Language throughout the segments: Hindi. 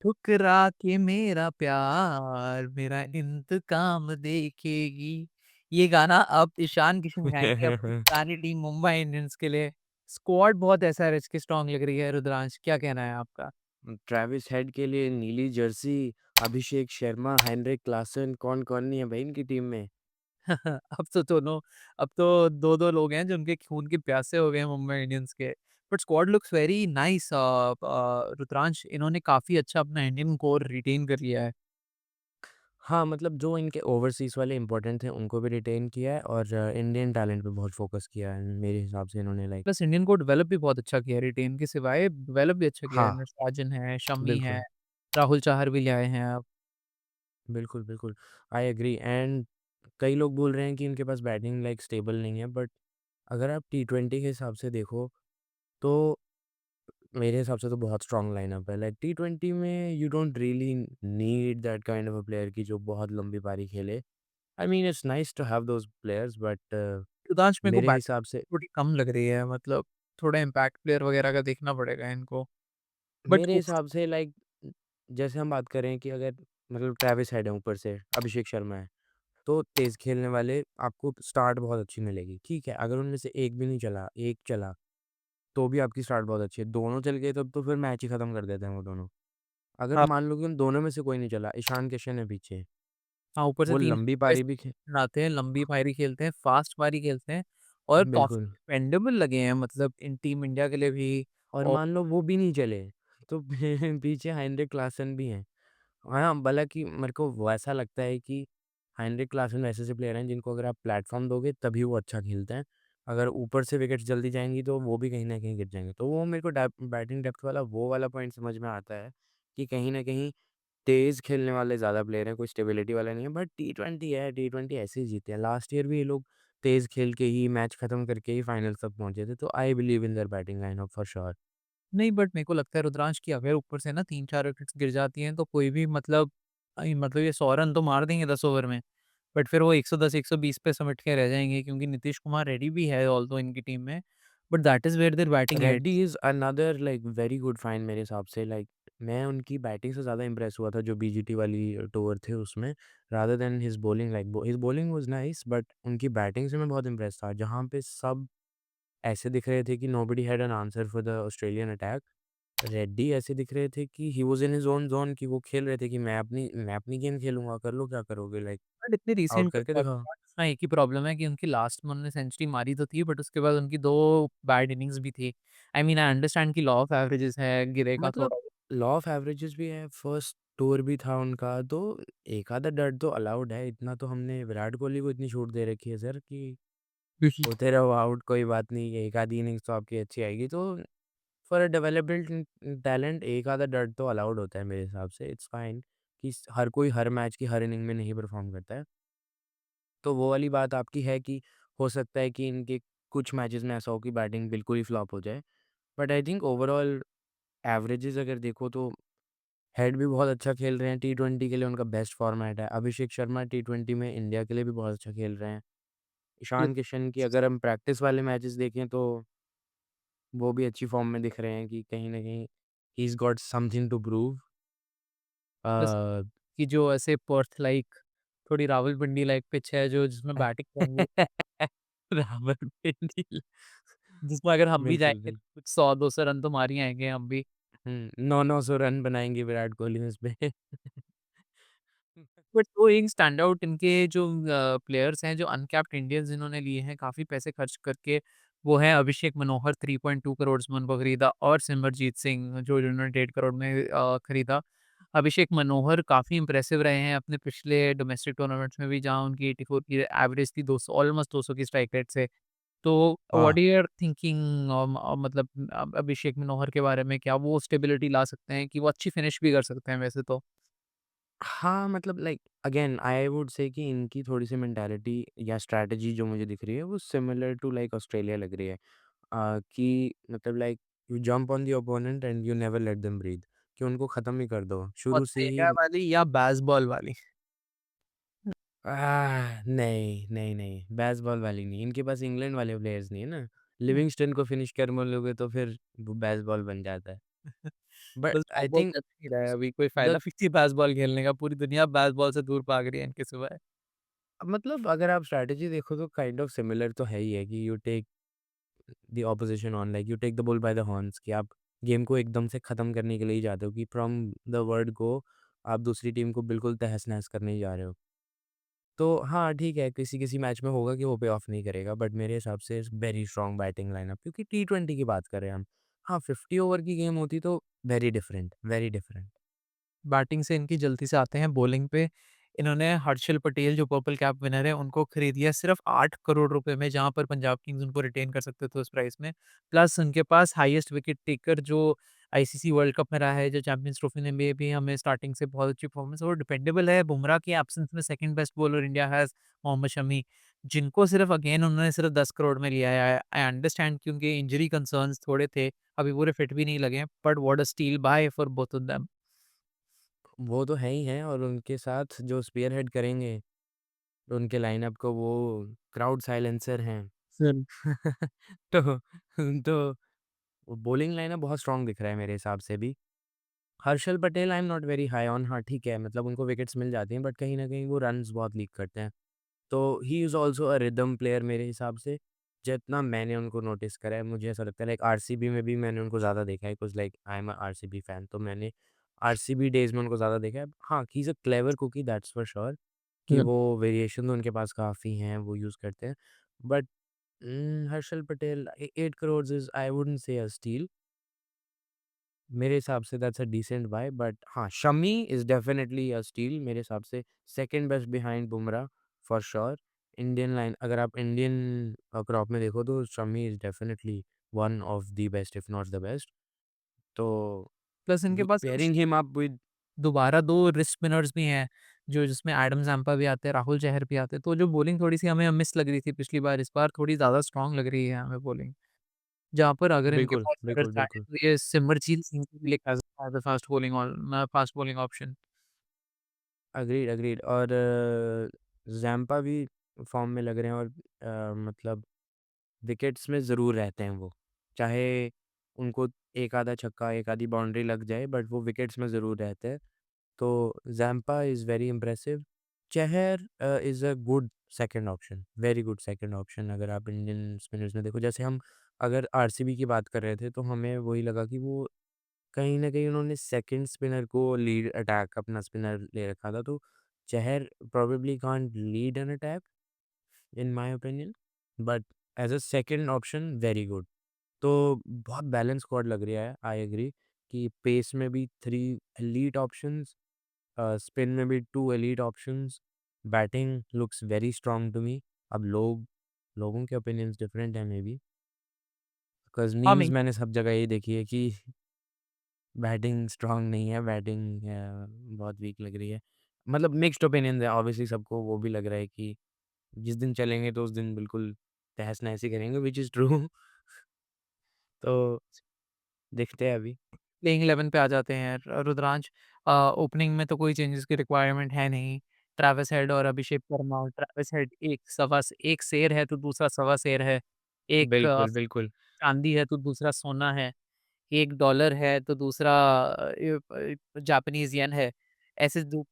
ठुकरा के मेरा प्यार मेरा इंतकाम देखेगी। ये गाना अब ईशान किशन गाएँगे अपनी पुरानी टीम मुंबई इंडियंस के लिए। स्क्वाड बहुत एसआरएच की स्ट्रॉन्ग लग रही है रुद्रांश, क्या कहना है आपका? ट्रेविस हेड के लिए नीली Jersey, Abhishek Sharma, Heinrich Klaasen कौन-कौन नहीं है भाई इनकी टीम में। अब तो दोनों अब तो 2-2 लोग हैं जो उनके खून के प्यासे हो गए हैं मुंबई इंडियंस के। But squad looks very nice Rudransh इन्होंने काफ़ी अच्छा अपना इंडियन कोर रिटेन कर लिया है। हाँ, मतलब जो इनके ओवरसीज़ वाले इम्पोर्टेंट थे उनको भी रिटेन किया है और इंडियन टैलेंट पे बहुत फ़ोकस किया है मेरे हिसाब से इन्होंने लाइक प्लस इंडियन को डेवलप भी बहुत अच्छा किया है रिटेन के सिवाय डेवलप भी अच्छा किया है। हाँ, नटराजन है, शमी है, बिल्कुल। राहुल चाहर भी ले आए हैं अब। बिल्कुल, बिल्कुल। आई एग्री एंड कई लोग बोल रहे हैं कि इनके पास बैटिंग लाइक स्टेबल नहीं है बट अगर आप टी20 के हिसाब से देखो तो मेरे हिसाब से तो बहुत स्ट्रॉन्ग लाइनअप है। लाइक टी20 में you don't really need that kind of a player कि जो बहुत लंबी पारी खेले। I mean it's nice to have those players but Rudransh मेरे को मेरे बैटिंग हिसाब से थोड़ी कम लग रही है मतलब थोड़ा इम्पैक्ट प्लेयर वगैरह का देखना पड़ेगा इनको। बट मेरे हिसाब से लाइक जैसे हम बात करें कि अगर मतलब ट्रेविस हेड है ऊपर से, अभिषेक शर्मा है, तो तेज़ खेलने वाले आपको स्टार्ट बहुत अच्छी मिलेगी, ठीक है? अगर उनमें से एक भी नहीं चला, एक चला, तो भी आपकी स्टार्ट बहुत अच्छी है। दोनों चल गए तब तो फिर मैच ही खत्म कर देते हैं वो दोनों। अगर हाँ, मान लो कि उन दोनों में से कोई नहीं चला, ईशान किशन है पीछे, हाँ, ऊपर से वो 3 लंबी पारी भी खे बनाते हैं, लंबी पारी खेलते हैं, फास्ट पारी खेलते हैं और काफ़ी बिल्कुल। डिपेंडेबल लगे हैं मतलब इन टीम इंडिया के लिए भी। और और मान लो वो भी नहीं चले, तो पीछे हेनरिक क्लासन भी हैं। हाँ, हालाँकि मेरे को वो ऐसा लगता है कि हेनरिक क्लासन ऐसे-ऐसे प्लेयर हैं जिनको अगर आप प्लेटफ़ॉर्म दोगे तभी वो अच्छा खेलते हैं। अगर ऊपर से विकेट्स जल्दी जाएँगी तो वो भी कहीं न कहीं गिर जाएँगे। तो वो मेरे को बैटिंग डेप्थ वाला वो वाला पॉइंट समझ में आता है कि कहीं न कहीं तेज़ खेलने वाले ज़्यादा प्लेयर हैं, कोई स्टेबिलिटी वाला नहीं है। बट टी20 है, टी20 ऐसे ही जीते हैं। लास्ट ईयर भी ये लोग तेज़ खेल के ही मैच खत्म करके ही फाइनल्स तक पहुँचे थे। तो I believe in their batting lineup for sure. नहीं बट मेरे को लगता है रुद्रांश की अगर ऊपर से ना 3-4 विकेट्स गिर जाती हैं तो कोई भी मतलब मतलब ये 100 रन तो मार देंगे 10 ओवर में। बट फिर वो 110-120 पे सिमट के रह जाएँगे क्योंकि नीतीश कुमार रेड्डी भी है ऑल्दो इनकी टीम में। But that is where their batting Reddy ends. Is another like very good find मेरे हिसाब से लाइक मैं उनकी बैटिंग से ज़्यादा इम्प्रेस हुआ था जो बीजीटी वाली टूर थे उसमें rather than his bowling like his bowling was nice but उनकी बैटिंग से मैं बहुत इम्प्रेस था जहाँ पे सब ऐसे दिख रहे थे कि nobody had an answer for the Australian attack Reddy ऐसे दिख रहे थे कि he was in his own zone कि वो खेल रहे थे कि मैं अपनी गेम खेलूंगा कर लो क्या करोगे लाइक बट इतने आउट रिसेंट करके दिखाओ हाँ, एक ही प्रॉब्लम है कि उनकी लास्ट में उन्होंने सेंचुरी मारी तो थी बट उसके बाद उनकी 2 बैड इनिंग्स भी थी। आई मीन आई अंडरस्टैंड कि लॉ ऑफ एवरेजेस है, गिरेगा मतलब थोड़ा। लॉ ऑफ एवरेजेस भी है, फर्स्ट टूर भी था उनका, तो एक आधा डर्ट तो अलाउड है। इतना तो हमने विराट कोहली को इतनी छूट दे रखी है सर कि होते रहो आउट, कोई बात नहीं, एक आधी इनिंग्स तो आपकी अच्छी आएगी। तो फॉर अ डेवलपमेंट टैलेंट एक आधा डर्ट तो अलाउड होता है मेरे हिसाब से, इट्स फाइन कि हर कोई हर मैच की हर इनिंग में नहीं परफॉर्म करता है। तो वो वाली बात आपकी है कि हो सकता है कि इनके कुछ मैचेस में ऐसा हो कि बैटिंग बिल्कुल ही फ्लॉप हो जाए। But I think overall averages अगर देखो तो हेड भी बहुत अच्छा खेल रहे हैं, टी20 के लिए उनका बेस्ट फॉर्मेट है। अभिषेक शर्मा टी20 में इंडिया के लिए भी बहुत अच्छा खेल रहे हैं। ईशान किशन की अगर हम प्रैक्टिस वाले मैचेस देखें तो वो भी अच्छी फॉर्म में दिख रहे हैं कि कहीं न कहीं he is got something to prove. Plus uh, कि जो ऐसे पर्थ लाइक थोड़ी रावलपिंडी लाइक पिच है जो जिसमें बैटिंग करेंगे, रावलपिंडी जिसमें अगर हम भी बिल्कुल, जाएँगे बिल्कुल। तो कुछ 100-200 रन तो मार ही आएँगे हम भी। 9-9 सौ रन बनाएँगे विराट कोहली उसपे। बट वो एक स्टैंड आउट इनके जो प्लेयर्स हैं जो अनकैप्ड इंडियंस जिन्होंने लिए हैं काफ़ी पैसे खर्च करके, वो हैं अभिषेक मनोहर 3.2 करोड़ में उनको खरीदा और सिमरजीत सिंह जो जिन्होंने 1.5 करोड़ में खरीदा। अभिषेक मनोहर काफ़ी इम्प्रेसिव रहे हैं अपने पिछले डोमेस्टिक टूर्नामेंट्स में भी जहाँ उनकी 84 की एवरेज थी 200 ऑलमोस्ट 200 की स्ट्राइक रेट से। तो व्हाट हाँ। आर यू थिंकिंग मतलब अभिषेक मनोहर के बारे में क्या वो स्टेबिलिटी ला सकते हैं कि वो अच्छी फिनिश भी कर सकते हैं वैसे तो? हाँ, मतलब like again I would say कि इनकी थोड़ी-सी मेंटालिटी या स्ट्रैटेजी जो मुझे दिख रही है वो सिमिलर टू लाइक ऑस्ट्रेलिया लग रही है। कि मतलब like you jump on the opponent and you never let them breathe कि उनको खत्म ही कर दो। शुरू से ही ऑस्ट्रेलिया वाली या बेसबॉल वाली? नहीं, नहीं, नहीं, बेसबॉल वाली नहीं, इनके पास इंग्लैंड वाले प्लेयर्स नहीं है ना। हुँ। लिविंगस्टन को फिनिश कर बोलोगे तो फिर वो बेसबॉल बन जाता है। बट बस आई फुटबॉल थिंक चल नहीं रहा है अभी, कोई द फ़ायदा भी नहीं है बेसबॉल खेलने का, पूरी दुनिया बेसबॉल से दूर भाग रही है इनके सिवाय। मतलब अगर आप स्ट्रैटेजी देखो तो काइंड ऑफ सिमिलर तो है ही है कि you take the opposition on, like you take the bull by the horns, कि आप गेम को एकदम से खत्म करने के लिए ही जाते हो, कि फ्रॉम द वर्ड गो आप दूसरी टीम को बिल्कुल तहस-नहस करने ही जा रहे हो। तो हाँ, ठीक है, किसी-किसी मैच में होगा कि वो पे ऑफ नहीं करेगा, बट मेरे हिसाब से वेरी स्ट्रॉन्ग बैटिंग लाइनअप, क्योंकि टी20 की बात कर रहे हैं हम। हाँ, 50 ओवर की गेम होती तो very different, very different. Batting से इनकी जल्दी से आते हैं बॉलिंग पे। इन्होंने हर्षल पटेल जो पर्पल कैप विनर है उनको खरीद लिया सिर्फ़ 8 करोड़ रुपए में, जहाँ पर पंजाब किंग्स उनको रिटेन कर सकते थे उस प्राइस में। प्लस उनके पास हाईएस्ट विकेट टेकर जो आईसीसी वर्ल्ड कप में रहा है, जो चैंपियंस ट्रॉफी में भी हमें स्टार्टिंग से बहुत अच्छी परफॉर्मेंस और डिपेंडेबल है। बुमराह की एब्सेंस में second best bowler India has Mohammed Shami, जिनको सिर्फ़ अगेन उन्होंने सिर्फ़ 10 करोड़ में लिया है। आई अंडरस्टैंड कि उनके इंजरी कंसर्न्स थोड़े थे, अभी पूरे फिट भी नहीं लगे हैं, but what a steal buy for both of them. वो तो है ही हैं, और उनके साथ जो स्पीयरहेड करेंगे, उनके लाइनअप को, वो क्राउड साइलेंसर हैं। तो तो बॉलिंग लाइनअप बहुत स्ट्रॉन्ग दिख रहा है मेरे हिसाब से भी। Harshal Patel I am not very high on, हाँ, ठीक है, मतलब उनको विकेट्स मिल जाती हैं, बट कहीं न कहीं वो रन्स बहुत लीक करते हैं। तो he is also a rhythm player मेरे हिसाब से, जितना मैंने उनको नोटिस करा है, मुझे ऐसा लगता है, लाइक आरसीबी में भी मैंने उनको ज़्यादा देखा है, because like I am a RCB fan, तो मैंने आरसीबी डेज़ में उनको ज़्यादा देखा है। हाँ, he is a clever cookie, that's for sure, कि वो वेरिएशन तो उनके पास काफ़ी हैं, वो यूज़ करते हैं। But Harshal Patel, 8 crore is, I wouldn't say a steal. मेरे हिसाब से that's a decent buy, but हाँ, Shami is definitely a steal मेरे हिसाब से, second best behind Bumrah for sure. Indian line, अगर आप इंडियन क्रॉप में देखो तो Shami is definitely one of the best, if not the best. तो प्लस इनके पास पेयरिंग हिम अप विद, दोबारा 2 रिस्ट स्पिनर्स भी हैं, जो जिसमें एडम ज़ैम्पा भी आते हैं, राहुल चहर भी आते हैं, तो जो बॉलिंग थोड़ी-सी हमें मिस लग रही थी पिछली बार, इस बार थोड़ी ज़्यादा स्ट्रॉन्ग लग रही है हमें बॉलिंग। जहाँ पर अगर इनके बिल्कुल, पास अगर बिल्कुल, चाहें बिल्कुल। तो ये सिमरजीत सिंह को भी लेके आ सकता है as a fast bowling option. Agreed, agreed, और ज़ैम्पा भी फॉर्म में लग रहे हैं, और मतलब विकेट्स में ज़रूर रहते हैं वो। चाहे उनको एक आधा छक्का, एक आधी बाउंड्री लग जाए, बट वो विकेट्स में ज़रूर रहते हैं। तो Zampa is very impressive. Chahar is a good second option, very good second option, अगर आप इंडियन स्पिनर्स में देखो। जैसे हम अगर आरसीबी की बात कर रहे थे, तो हमें वही लगा कि वो कहीं न कहीं उन्होंने सेकंड स्पिनर को लीड अटैक, अपना स्पिनर ले रखा था, तो Chahar probably can't lead an attack in my opinion, but as a second option very good. तो बहुत बैलेंस स्क्वाड लग रहा है, आई एग्री, कि पेस में भी 3 एलीट ऑप्शंस, स्पिन में भी 2 elite options, batting looks very strong to me. अब लोगों के ओपिनियंस डिफरेंट हैं मे बी, बिकॉज़ हाँ, मीम्स मैंने सब जगह यही देखी है कि बैटिंग स्ट्रॉन्ग नहीं है, बैटिंग बहुत वीक लग रही है। मतलब मिक्स्ड ओपिनियंस है, ऑब्वियसली सबको वो भी लग रहा है कि जिस दिन चलेंगे तो उस दिन बिल्कुल तहस-नहस ही करेंगे, व्हिच इज़ ट्रू। तो देखते हैं अभी। प्लेइंग 11 पे आ जाते हैं रुद्रांश। ओपनिंग में तो कोई चेंजेस की रिक्वायरमेंट है नहीं। ट्रेविस हेड और अभिषेक शर्मा, ट्रेविस हेड एक शेर है तो दूसरा सवा शेर है। एक बिल्कुल, बिल्कुल। चांदी है तो दूसरा सोना है। एक डॉलर है तो दूसरा जापानीज़ येन है। ऐसे दो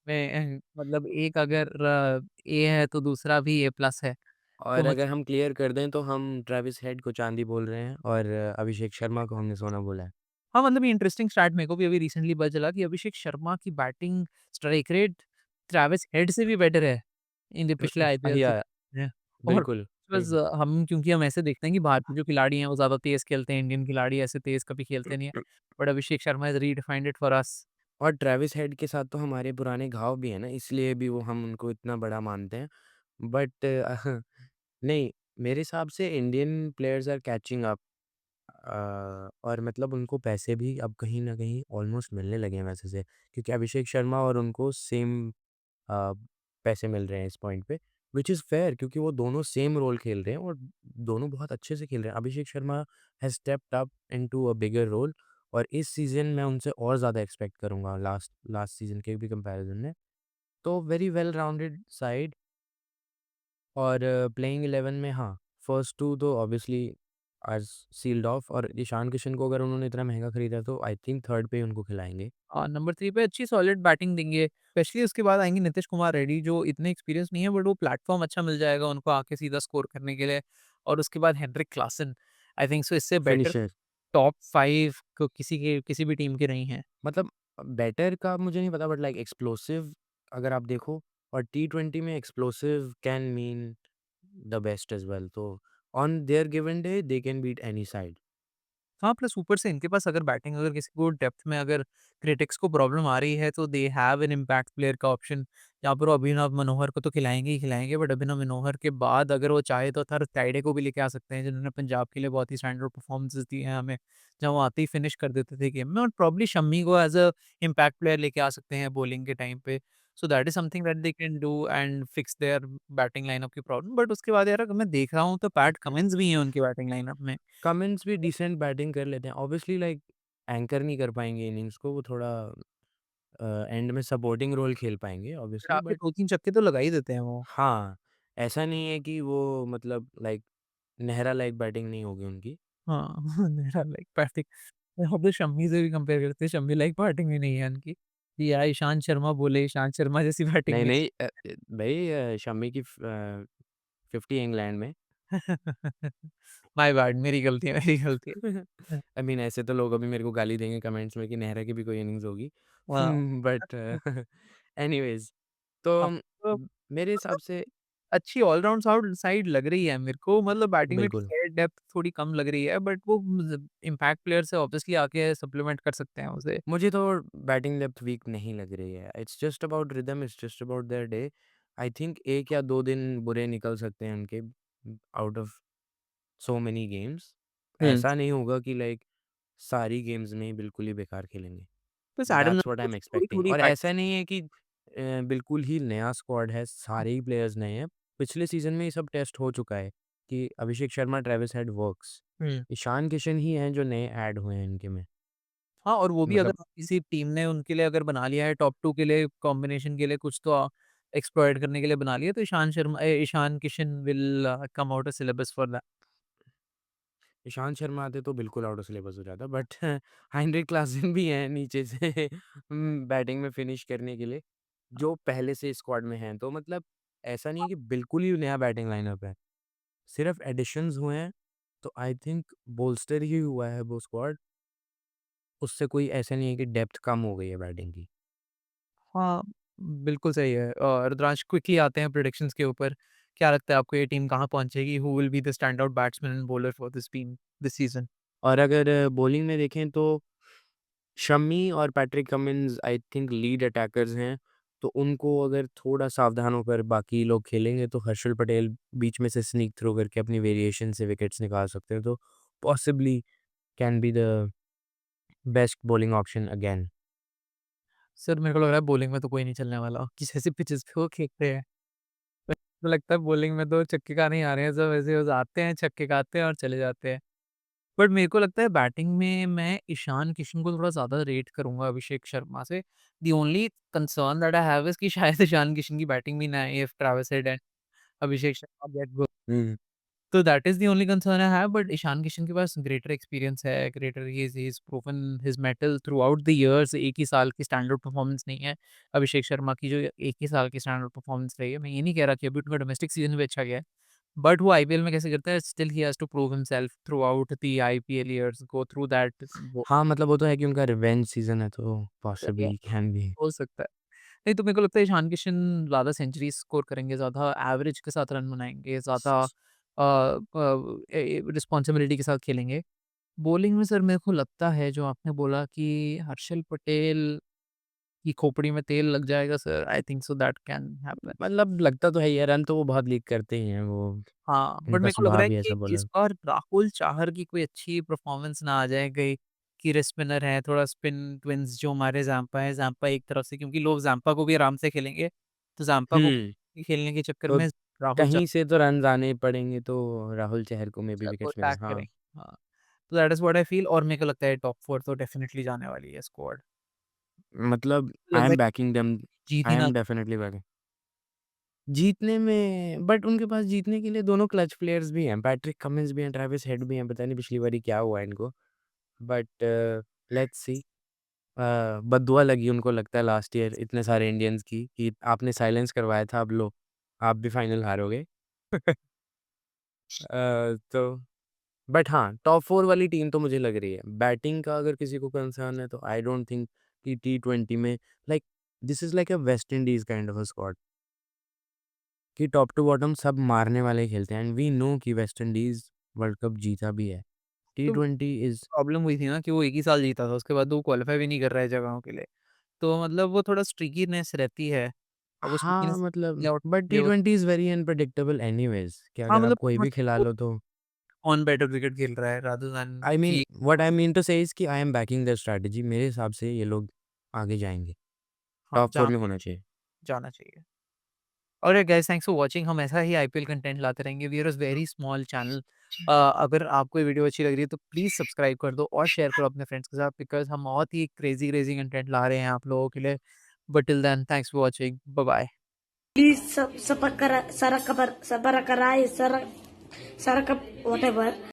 में मतलब एक अगर ए है तो दूसरा भी ए प्लस है। तो और मतलब अगर हम क्लियर कर दें, तो हम ट्रेविस हेड को चांदी बोल रहे हैं, और अभिषेक शर्मा को हमने सोना बोला है। हाँ, मतलब ये इंटरेस्टिंग स्टैट मेरे को भी अभी रिसेंटली पता चला कि अभिषेक शर्मा की batting strike rate Travis head से भी बेटर है, इन द पिछले आईपीएल से। या हैं और बिल्कुल, बस बिल्कुल। हम ऐसे देखते हैं कि भारत के जो खिलाड़ी हैं वो ज़्यादा तेज़ खेलते हैं, इंडियन खिलाड़ी ऐसे तेज़ कभी खेलते नहीं है। But Abhishek Sharma has redefined it for us. और ट्रेविस हेड के साथ तो हमारे पुराने घाव भी हैं ना, इसलिए भी वो हम उनको इतना बड़ा मानते हैं। बट नहीं, मेरे हिसाब से Indian players are catching up, और मतलब उनको पैसे भी अब कहीं न कहीं ऑलमोस्ट मिलने लगे हैं वैसे से, क्योंकि अभिषेक शर्मा और उनको सेम अ, पैसे मिल रहे हैं इस पॉइंट पे, व्हिच इज़ फेयर, क्योंकि वो दोनों सेम रोल खेल रहे हैं, और दोनों बहुत अच्छे से खेल रहे हैं। Abhishek Sharma has stepped up into a bigger role, और इस सीज़न मैं उनसे और ज़्यादा एक्सपेक्ट करूँगा लास्ट लास्ट सीज़न के भी कंपैरिज़न में। तो वेरी वेल राउंडेड साइड, और प्लेइंग 11 में हाँ, फर्स्ट 2 तो ऑब्वियसली आर सील्ड ऑफ, और ईशान किशन को अगर उन्होंने इतना महँगा खरीदा तो आई थिंक थर्ड पे ही उनको खिलाएँगे। नंबर 3 पे अच्छी सॉलिड बैटिंग देंगे। स्पेशली उसके बाद आएँगे नीतीश कुमार रेड्डी जो इतने एक्सपीरियंस नहीं है बट वो प्लेटफ़ॉर्म अच्छा मिल जाएगा उनको आके सीधा स्कोर करने के लिए। और उसके बाद Heinrich Klaasen. I think so इससे बेटर फिनिशर। टॉप 5 को किसी भी टीम के नहीं है। मतलब बेटर का मुझे नहीं पता, बट लाइक एक्सप्लोसिव अगर आप देखो, और टी-20 में explosive can mean the best as well, तो on their given day they can beat any side. हाँ, प्लस ऊपर से इनके पास अगर बैटिंग अगर किसी को डेप्थ में अगर क्रिटिक्स को प्रॉब्लम आ रही है तो they have an impact player का ऑप्शन। जहाँ पर वो अभिनव मनोहर को तो खिलाएँगे ही खिलाएँगे बट अभिनव मनोहर के बाद अगर वो चाहे तो हर फ्राइडे को भी लेके आ सकते हैं जिन्होंने पंजाब के लिए बहुत ही स्टैंडर्ड परफॉर्मेंसेस दी हैं हमें। जहाँ वो आते ही फिनिश कर देते थे गेम में और प्रॉब्ली शम्मी को एज़ अ इम्पैक्ट प्लेयर लेके आ सकते हैं बॉलिंग के टाइम पे। So that is something that they can do and fix there batting lineup की प्रॉब्लम। बट उसके बाद यार अगर मैं देख रहा हूँ तो पैट कमिंस भी हैं उनकी बैटिंग लाइनअप में। कमिंस भी डिसेंट बैटिंग कर लेते हैं। ऑब्वियसली लाइक एंकर नहीं कर पाएँगे इनिंग्स को, वो थोड़ा एंड में सपोर्टिंग रोल खेल पाएँगे फिर ऑब्वियसली, आके बट 2-3 छक्के तो लगा ही देते हैं वो। हाँ, ऐसा नहीं है कि वो मतलब लाइक नेहरा लाइक बैटिंग नहीं होगी उनकी। हाँ, मेरा लाइक बैटिंग यहाँ पे शम्मी से भी कंपेयर करते हैं, शम्मी लाइक बैटिंग भी नहीं है उनकी। कि यार ईशांत शर्मा बोले, ईशांत शर्मा जैसी बैटिंग नहीं, भी नहीं, भई शम्मी की 50 इंग्लैंड में। माय बैड मेरी गलती है, मेरी गलती है। आई मीन ऐसे तो लोग अभी मेरे को गाली देंगे कमेंट्स में कि नेहरा की भी कोई इनिंग्स होगी। वाह! बट एनीवेज़, तो हाँ, तो मेरे हिसाब मतलब से अच्छी ऑल-राउंड साइड लग रही है मेरे को, मतलब बैटिंग में ठीक बिल्कुल। है, डेप्थ थोड़ी कम लग रही है बट वो इम्पैक्ट प्लेयर से ऑब्वियसली आके सप्लीमेंट कर सकते हैं उसे। मुझे तो बैटिंग डेप्थ वीक नहीं लग रही है। It's just about rhythm, it's just about their day. I think 1 या 2 दिन बुरे निकल सकते हैं उनके out of so many games. Hmm. ऐसा नहीं होगा कि लाइक सारी गेम्स में ही बिल्कुल ही बेकार खेलेंगे। बस एडम दैट्स व्हाट आई को एम एक्सपेक्टिंग। थोड़ी-थोड़ी और ऐसा प्रैक्टिस। नहीं है कि बिल्कुल ही नया स्क्वाड है, सारे ही प्लेयर्स नए हैं। पिछले सीज़न में ये सब टेस्ट हो चुका है कि Abhishek Sharma, Travis head works. हुँ। ईशान किशन ही हैं जो नए ऐड हुए हैं इनके में। हाँ, और वो भी अगर मतलब किसी टीम ने उनके लिए अगर बना लिया है टॉप 2 के लिए कॉम्बिनेशन के लिए कुछ तो एक्सप्लॉइट करने के लिए बना लिया तो Ishan Kishan will come out of syllabus for that. Ishant Sharma आते तो बिल्कुल आउट ऑफ सिलेबस हो जाता, बट हेनरिक क्लासन भी हैं नीचे से बैटिंग में फिनिश करने के लिए, जो पहले से स्क्वाड में हैं। तो मतलब ऐसा नहीं है कि बिल्कुल ही नया बैटिंग लाइनअप है। सिर्फ एडिशंस हुए हैं, तो आई थिंक बोल्स्टर ही हुआ है वो स्क्वाड। उससे कोई ऐसा नहीं है कि डेप्थ कम हो गई है बैटिंग की। हाँ, बिल्कुल सही है। रुद्रांश क्विकली आते हैं प्रेडिक्शंस के ऊपर। क्या लगता है आपको ये टीम कहाँ पहुँचेगी? Who will be the stand out batsman and bowler for this team this season? और अगर बॉलिंग में देखें तो शम्मी और Patrick Cummins I think lead attackers हैं, तो उनको अगर थोड़ा सावधान होकर बाकी लोग खेलेंगे तो हर्षल पटेल बीच में से स्नीक थ्रो करके अपनी वेरिएशन से विकेट्स निकाल सकते हैं, तो possibly can be the best bowling option again. Sir मेरे को लग रहा है बॉलिंग में तो कोई नहीं चलने वाला। कि जैसे पिचेस पे वो खेल रहे हैं। तो लगता है बॉलिंग में तो छक्के खाने ही आ रहे हैं सब ऐसे बस आते हैं, छक्के खाते हैं और चले जाते हैं। बट मेरे को लगता है बैटिंग में मैं ईशान किशन को थोड़ा ज़्यादा रेट करूँगा अभिषेक शर्मा से। The only concern that I have is कि शायद ईशान किशन की बैटिंग भी ना आए if Travis Head and Abhishek Sharma get go. Hmm. तो that is the only concern I have but Ishan Kishan के पास ग्रेटर एक्सपीरियंस है, greater he is proven his mettle throughout the years. एक ही साल की स्टैंडर्ड परफॉर्मेंस नहीं है अभिषेक शर्मा की जो एक ही साल की स्टैंडर्ड परफॉर्मेंस रही है। मैं ये नहीं कह रहा कि अभी उनका डोमेस्टिक सीज़न भी अच्छा गया है। बट वो आईपीएल में कैसे करता है still he has to prove himself throughout the IPL years, go through that वो हाँ, मतलब वो तो है कि उनका रिवेंज सीज़न है, तो पॉसिबली कैन बी। हो सकता है। नहीं तो मेरे को लगता है ईशान किशन ज़्यादा सेंचुरीज़ स्कोर करेंगे, ज़्यादा एवरेज के साथ रन बनाएँगे, ज़्यादा रिस्पॉन्सिबिलिटी के साथ खेलेंगे। बॉलिंग में सर मेरे को लगता है जो आपने बोला कि हर्षल पटेल की खोपड़ी में तेल लग जाएगा sir, I think so that can happen. मतलब लगता तो है ही है, रन तो वो बहुत लीक करते ही हैं वो, हाँ, बट उनका मेरे को लग रहा स्वभाव है ही कि ऐसा इस बॉलर। बार राहुल चाहर की कोई अच्छी परफॉर्मेंस ना आ जाए कहीं कि स्पिनर है, थोड़ा स्पिन ट्विंस जो हमारे ज़ैम्पा है, ज़ैम्पा एक तरफ से क्योंकि लोग ज़ैम्पा को भी आराम से खेलेंगे, तो ज़ैम्पा को हुँ, खेलने के चक्कर तो में राहुल कहीं चाहर से तो रन्स आने ही पड़ेंगे, तो राहुल चहर को मे बी को विकेट्स मिले। अटैक हाँ, करेंगे। हाँ, तो that is what I feel और मेरे को लगता है टॉप 4 तो डेफिनिटली जाने वाली है स्क्वाड। मतलब आई लगता है एम बैकिंग देम, जीत आई ही ना एम डेफिनिटली बैकिंग। जीतने में बट उनके पास जीतने के लिए दोनों क्लच प्लेयर्स भी हैं, पैट्रिक कमिंस भी हैं, ट्रेविस हेड भी हैं, पता नहीं पिछली बारी क्या हुआ इनको। But let's see. बददुआ लगी उनको लगता है लास्ट ईयर इतने सारे इंडियंस की कि आपने साइलेंस करवाया था, अब लो, आप भी फाइनल हारोगे। तो बट हाँ, टॉप 4 वाली टीम तो मुझे लग रही है। बैटिंग का अगर किसी को कंसर्न है तो आई डोंट थिंक कि टी20 में like this is like a West Indies kind of a squad कि टॉप टू बॉटम सब मारने वाले खेलते हैं एंड वी नो कि वेस्ट इंडीज़ वर्ल्ड कप जीता भी है। तो टी20 इज़ प्रॉब्लम हुई थी ना कि वो एक ही साल जीता था, उसके बाद वो क्वालीफाई भी नहीं कर रहा है जगहों के लिए। तो मतलब वो थोड़ा स्ट्रिकीनेस रहती है। अब वो हाँ, स्ट्रिकीनेस मतलब आउट बट लिए वो टी20 इज़ वेरी अनप्रेडिक्टेबल एनीवेज़ कि हाँ, अगर आप मतलब कोई भी खिला वो लो तो ऑन बैटर क्रिकेट खेल रहा है रादर दैन आई मीन कि व्हाट आई मीन टू से इज़ कि I am banking their strategy मेरे हिसाब से ये लोग आगे जाएँगे। हाँ, टॉप 4 में होना चाहिए। जाना चाहिए। Alright guys, thanks for watching. हम ऐसा ही आईपीएल कंटेंट लाते रहेंगे। We are a very small channel. अगर आपको ये वीडियो अच्छी लग रही है तो प्लीज़ सब्सक्राइब कर दो और शेयर करो अपने फ्रेंड्स के साथ, बिकॉज़ हम बहुत ही क्रेज़ी क्रेज़ी कंटेंट ला रहे हैं आप लोगों के लिए। But till then thanks for watching. Bye bye. Please subscribe, Sarakapar, Sabarakarai, Sarak, whatever.